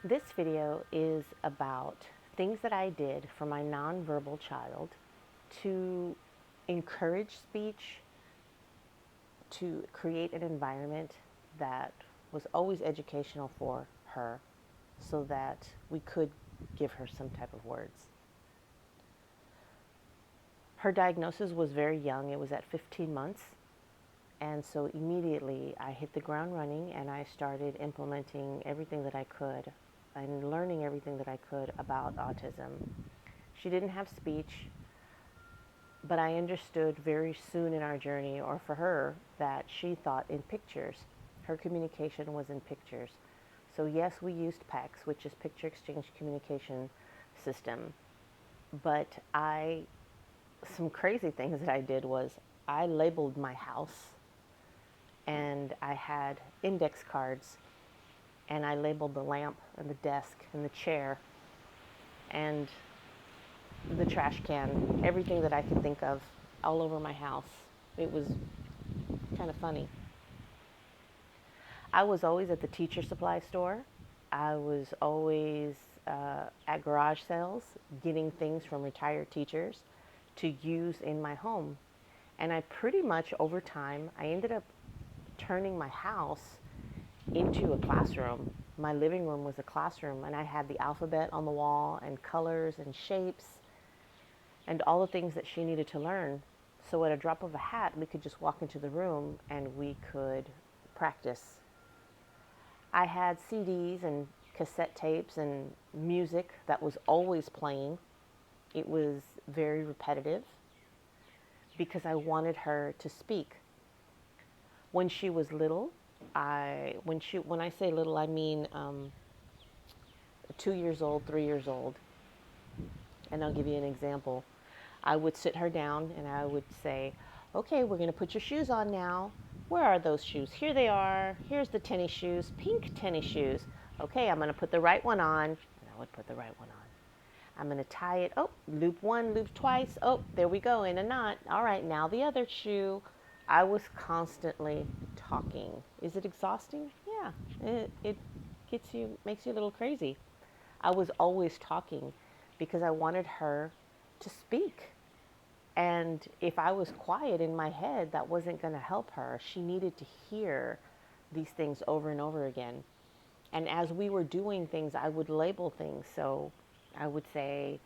This video is about things that I did for my nonverbal child to encourage speech, to create an environment that was always educational for her so that we could give her some type of words. Her diagnosis was very young. It was at 15 months. And so immediately I hit the ground running and I started implementing everything that I could and learning everything that I could about autism. She didn't have speech, but I understood very soon in our journey, or for her, that she thought in pictures. Her communication was in pictures. So yes, we used PECS, which is Picture Exchange Communication System. But some crazy things that I did was I labeled my house, and I had index cards, and I labeled the lamp and the desk and the chair and the trash can, everything that I could think of all over my house. It was kind of funny. I was always at the teacher supply store. I was always at garage sales getting things from retired teachers to use in my home. And I pretty much, over time, I ended up turning my house into a classroom. My living room was a classroom, and I had the alphabet on the wall and colors and shapes and all the things that she needed to learn. So at a drop of a hat, we could just walk into the room and we could practice. I had CDs and cassette tapes and music that was always playing. It was very repetitive because I wanted her to speak. When she was little, when I say little, I mean 2 years old, 3 years old. And I'll give you an example. I would sit her down and I would say, okay, we're going to put your shoes on now. Where are those shoes? Here they are. Here's the tennis shoes, pink tennis shoes. Okay, I'm going to put the right one on. And I would put the right one on. I'm going to tie it. Oh, loop one, loop twice. Oh, there we go, in a knot. All right, now the other shoe. I was constantly talking. Is it exhausting? Yeah, it makes you a little crazy. I was always talking because I wanted her to speak. And if I was quiet in my head, that wasn't going to help her. She needed to hear these things over and over again. And as we were doing things, I would label things. So I would say,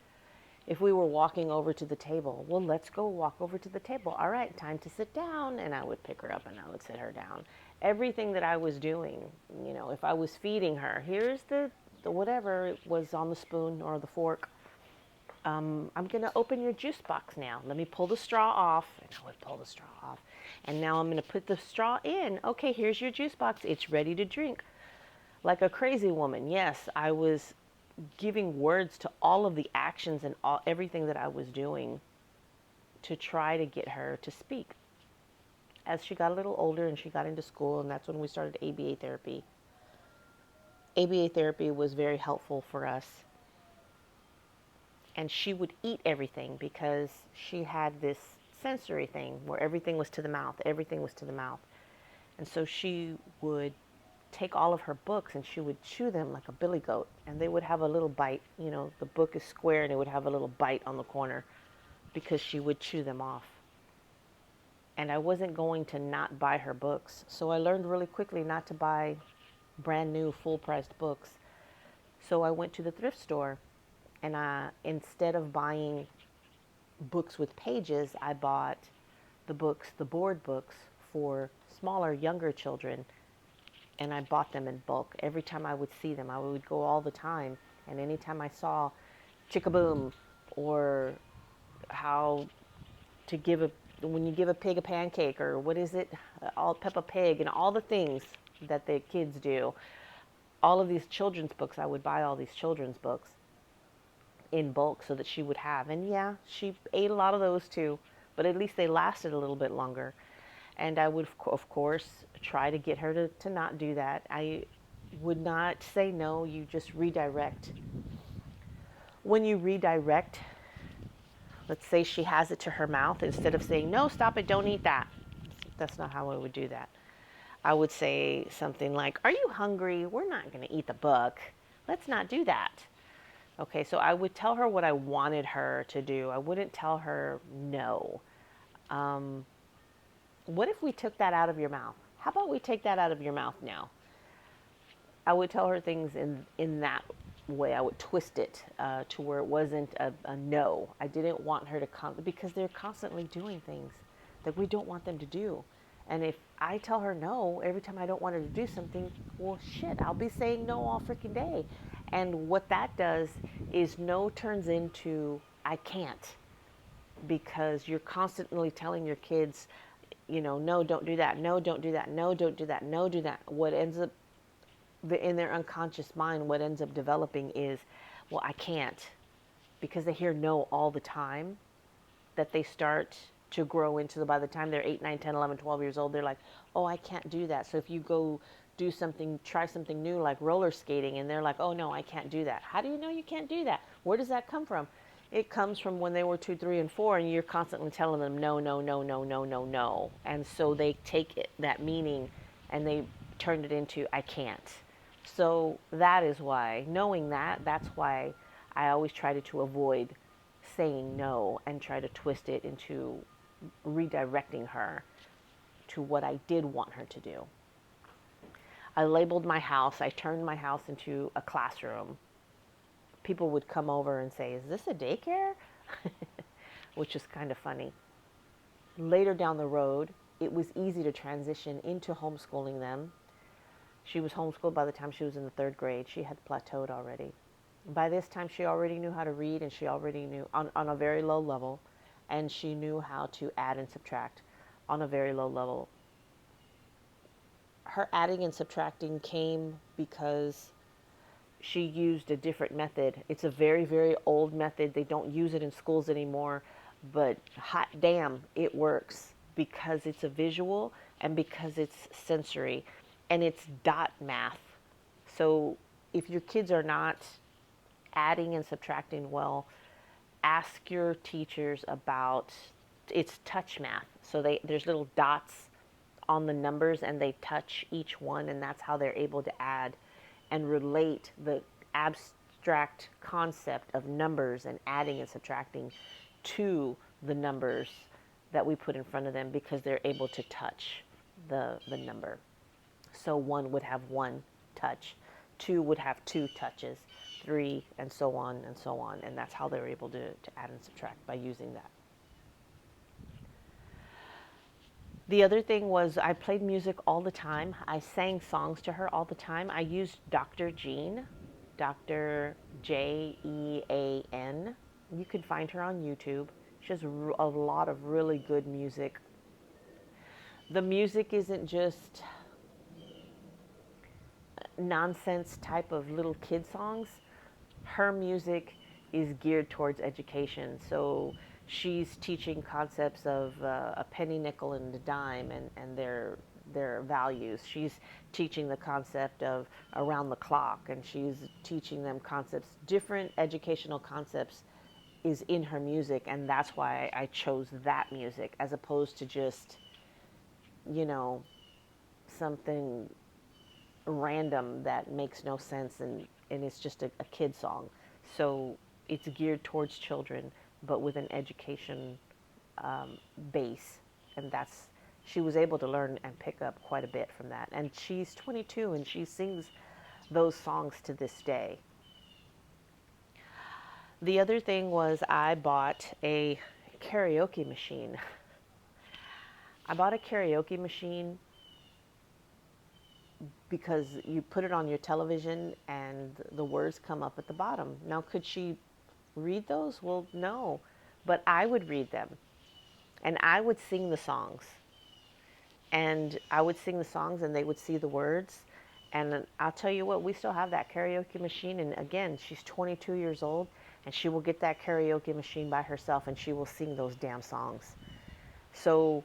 if we were walking over to the table, well, let's go walk over to the table. All right, time to sit down. And I would pick her up and I would sit her down. Everything that I was doing, if I was feeding her, here's the whatever it was on the spoon or the fork. I'm going to open your juice box now. Let me pull the straw off. And I would pull the straw off. And now I'm going to put the straw in. Okay, here's your juice box. It's ready to drink. Like a crazy woman. Yes, I was giving words to all of the actions and everything that I was doing to try to get her to speak. As she got a little older and she got into school, and that's when we started ABA therapy. ABA therapy was very helpful for us. And she would eat everything because she had this sensory thing where everything was to the mouth. Everything was to the mouth. And so she would take all of her books and she would chew them like a billy goat. And they would have a little bite. The book is square and it would have a little bite on the corner because she would chew them off. And I wasn't going to not buy her books. So I learned really quickly not to buy brand new full-priced books. So I went to the thrift store. And instead of buying books with pages, I bought the board books for smaller, younger children. And I bought them in bulk. Every time I would see them, I would go all the time. And anytime I saw Chick-a-Boom or how to when you give a pig a pancake, or what is it, all Peppa Pig and all the things that the kids do. All of these children's books, I would buy all these children's books in bulk so that she would have. And yeah, she ate a lot of those too, but at least they lasted a little bit longer. And I would, of course, try to get her to not do that. I would not say no, you just redirect. When you redirect, let's say she has it to her mouth, instead of saying, no, stop it, don't eat that. That's not how I would do that. I would say something like, are you hungry? We're not going to eat the book. Let's not do that. Okay, so I would tell her what I wanted her to do. I wouldn't tell her no. Um, what if we took that out of your mouth? How about we take that out of your mouth now? I would tell her things in that way. I would twist it to where it wasn't a no. I didn't want her to come because they're constantly doing things that we don't want them to do. And if I tell her no every time I don't want her to do something, well, shit, I'll be saying no all freaking day. And what that does is no turns into I can't, because you're constantly telling your kids, no, don't do that. No, don't do that. No, don't do that. No, do that. What ends up in their unconscious mind, what ends up developing is, well, I can't, because they hear no all the time, that they start to grow into by the time they're 8, 9, 10, 11, 12 years old, they're like, oh, I can't do that. So if you go do something, try something new like roller skating, and they're like, oh, no, I can't do that. How do you know you can't do that? Where does that come from? It comes from when they were 2, 3, and 4, and you're constantly telling them no, no, no, no, no, no, no. And so they take that meaning and they turn it into I can't. So that is why, knowing that, that's why I always try to avoid saying no and try to twist it into redirecting her to what I did want her to do. I labeled my house, I turned my house into a classroom. People would come over and say, is this a daycare? Which is kind of funny. Later down the road, it was easy to transition into homeschooling them. She was homeschooled by the time she was in the 3rd grade. She had plateaued already. By this time, she already knew how to read, and she already knew on a very low level, and she knew how to add and subtract on a very low level. Her adding and subtracting came because she used a different method. It's a very, very old method. They don't use it in schools anymore, but hot damn, it works because it's a visual and because it's sensory, and it's dot math. So if your kids are not adding and subtracting well, ask your teachers about, it's touch math. So there's little dots on the numbers and they touch each one, and that's how they're able to add and relate the abstract concept of numbers and adding and subtracting to the numbers that we put in front of them, because they're able to touch the number. So 1 would have 1 touch, 2 would have 2 touches, 3, and so on and so on. And that's how they're able to add and subtract, by using that. The other thing was I played music all the time. I sang songs to her all the time. I used Dr. Jean, Dr. Jean. You can find her on YouTube. She has a lot of really good music. The music isn't just nonsense type of little kid songs. Her music is geared towards education. So she's teaching concepts of a penny, nickel, and a dime, and their values. She's teaching the concept of around the clock, and she's teaching them concepts, different educational concepts is in her music, and that's why I chose that music as opposed to just, something random that makes no sense, and it's just a kid song. So it's geared towards children, but with an education base, and she was able to learn and pick up quite a bit from that. And she's 22 and she sings those songs to this day. The other thing was I bought a karaoke machine. I bought a karaoke machine because you put it on your television and the words come up at the bottom. Now, could she read those? Well, no, but I would read them and I would sing the songs. And I would sing the songs and they would see the words. And I'll tell you what, we still have that karaoke machine. And again, she's 22 years old and she will get that karaoke machine by herself and she will sing those damn songs. So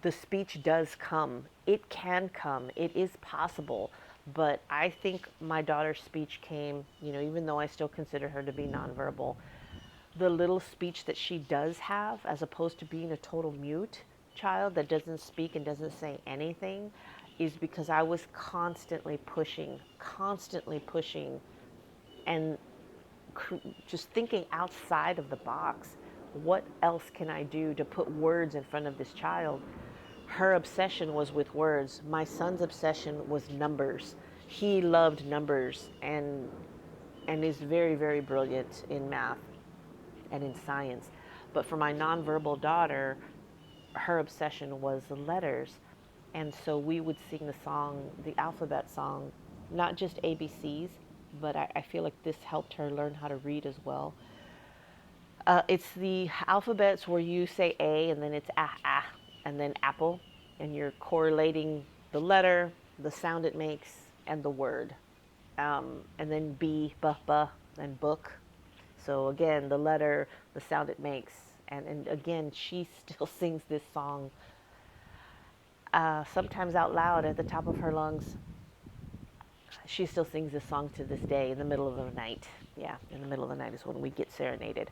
the speech does come. It can come. It is possible. But I think my daughter's speech came, even though I still consider her to be nonverbal, the little speech that she does have, as opposed to being a total mute child that doesn't speak and doesn't say anything, is because I was constantly pushing and just thinking outside of the box. What else can I do to put words in front of this child? Her obsession was with words. My son's obsession was numbers. He loved numbers and is very, very brilliant in math and in science. But for my nonverbal daughter, her obsession was the letters. And so we would sing the song, the alphabet song, not just ABCs, but I feel like this helped her learn how to read as well. It's the alphabets where you say A and then it's ah, and then apple, and you're correlating the letter, the sound it makes, and the word. And then B, buh, and book. So again, the letter, the sound it makes. And again, she still sings this song sometimes out loud at the top of her lungs. She still sings this song to this day in the middle of the night. Yeah, in the middle of the night is when we get serenaded.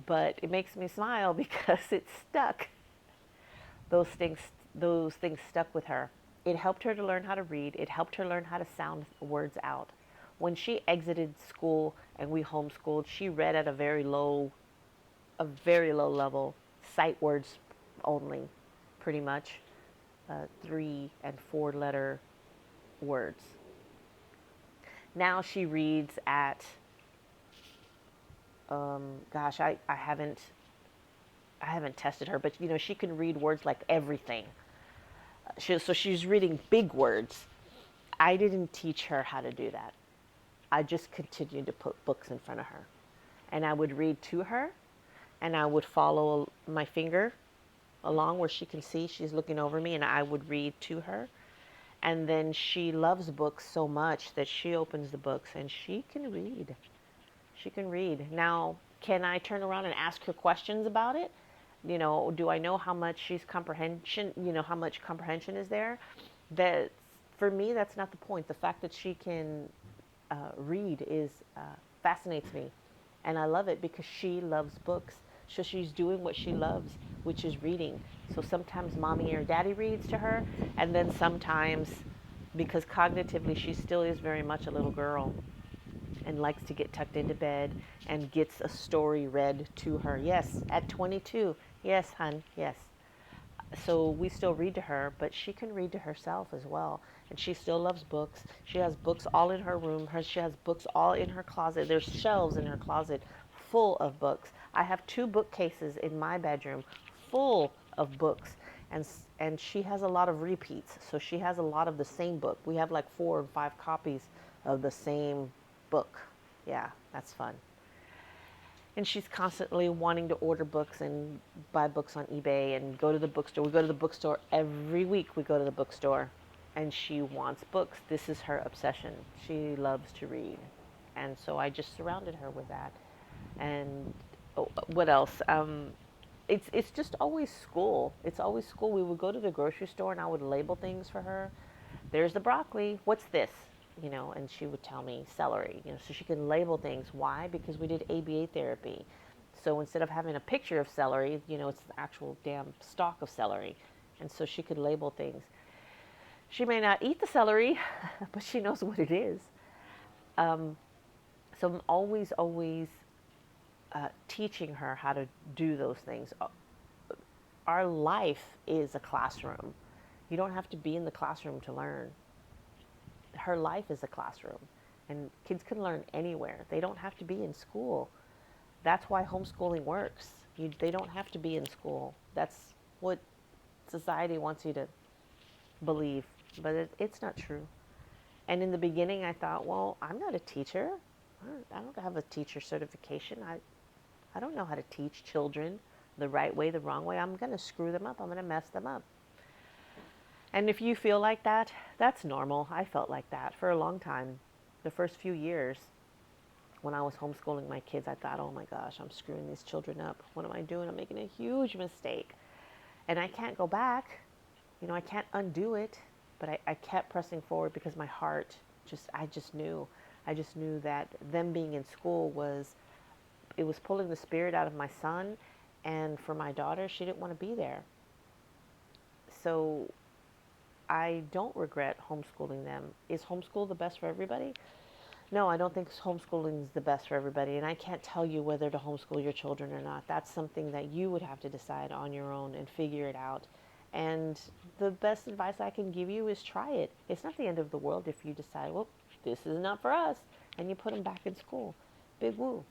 But it makes me smile because it stuck. Those things, those things stuck with her. It helped her to learn how to read. It helped her learn how to sound words out. When she exited school and we homeschooled, she read at a very low level, sight words only, pretty much, 3 and 4 letter words. Now she reads at, gosh, I haven't tested her, but she can read words like everything. So she's reading big words. I didn't teach her how to do that. I just continued to put books in front of her. And I would read to her, and I would follow my finger along where she can see she's looking over me, and I would read to her. And then she loves books so much that she opens the books and she can read. She can read. Now, can I turn around and ask her questions about it? Do I know how much she's comprehension, how much comprehension is there? That, for me, that's not the point. The fact that she can read fascinates me. And I love it because she loves books. So she's doing what she loves, which is reading. So sometimes mommy or daddy reads to her, and then sometimes, because cognitively she still is very much a little girl and likes to get tucked into bed and gets a story read to her. Yes, at 22. Yes, hun, yes. So we still read to her, but she can read to herself as well. And she still loves books. She has books all in her room. She has books all in her closet. There's shelves in her closet full of books. I have 2 bookcases in my bedroom full of books. And she has a lot of repeats. So she has a lot of the same book. We have like 4 or 5 copies of the same book. Yeah, that's fun. And she's constantly wanting to order books and buy books on eBay and go to the bookstore. We go to the bookstore every week. We go to the bookstore, and she wants books. This is her obsession. She loves to read, and so I just surrounded her with that. And what else? It's just always school. It's always school. We would go to the grocery store, and I would label things for her. There's the broccoli. What's this? And she would tell me celery, so she can label things. Why? Because we did ABA therapy. So instead of having a picture of celery, it's the actual damn stalk of celery. And so she could label things. She may not eat the celery, but she knows what it is. So I'm always teaching her how to do those things. Our life is a classroom. You don't have to be in the classroom to learn. Her life is a classroom, and kids can learn anywhere. They don't have to be in school. That's why homeschooling works. They don't have to be in school. That's what society wants you to believe, but it's not true. And in the beginning, I thought, well, I'm not a teacher. I don't have a teacher certification. I don't know how to teach children the right way, the wrong way. I'm going to screw them up. I'm going to mess them up. And if you feel like that, that's normal. I felt like that for a long time. The first few years when I was homeschooling my kids, I thought, oh my gosh, I'm screwing these children up. What am I doing? I'm making a huge mistake. And I can't go back. I can't undo it. But I kept pressing forward because my heart I just knew that them being in school was pulling the spirit out of my son. And for my daughter, she didn't want to be there. So I don't regret homeschooling them. Is homeschool the best for everybody? No, I don't think homeschooling is the best for everybody, and I can't tell you whether to homeschool your children or not. That's something that you would have to decide on your own and figure it out. And the best advice I can give you is try it. It's not the end of the world if you decide, well, this is not for us, and you put them back in school. Big woo.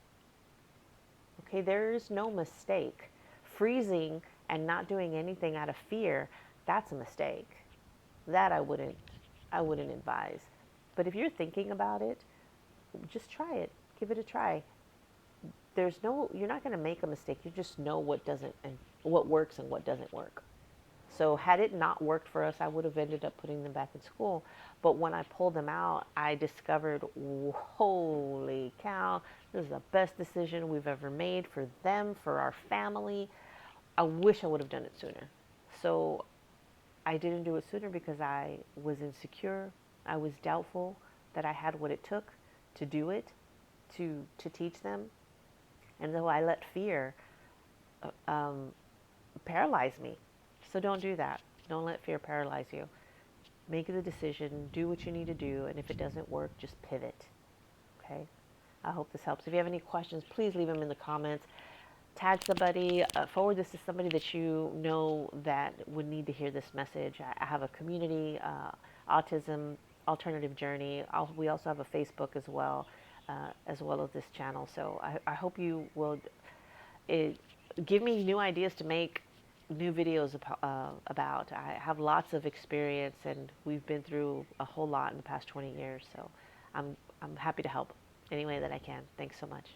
Okay, there's no mistake. Freezing and not doing anything out of fear, that's a mistake. That I wouldn't advise. But if you're thinking about it, just try it. Give it a try. You're not going to make a mistake. You just know what doesn't and what works and what doesn't work. So had it not worked for us, I would have ended up putting them back in school. But when I pulled them out, I discovered, holy cow, this is the best decision we've ever made for them, for our family. I wish I would have done it sooner. So I didn't do it sooner because I was insecure. I was doubtful that I had what it took to do it, to teach them. And so I let fear um, paralyze me. So don't do that. Don't let fear paralyze you. Make the decision, do what you need to do, and if it doesn't work, just pivot. Okay? I hope this helps. If you have any questions, please leave them in the comments. Tag somebody, forward this to somebody that you know that would need to hear this message. I have a community, Autism Alternative Journey. We also have a Facebook as well as this channel. So I hope you will give me new ideas to make new videos about. I have lots of experience, and we've been through a whole lot in the past 20 years. So I'm happy to help any way that I can. Thanks so much.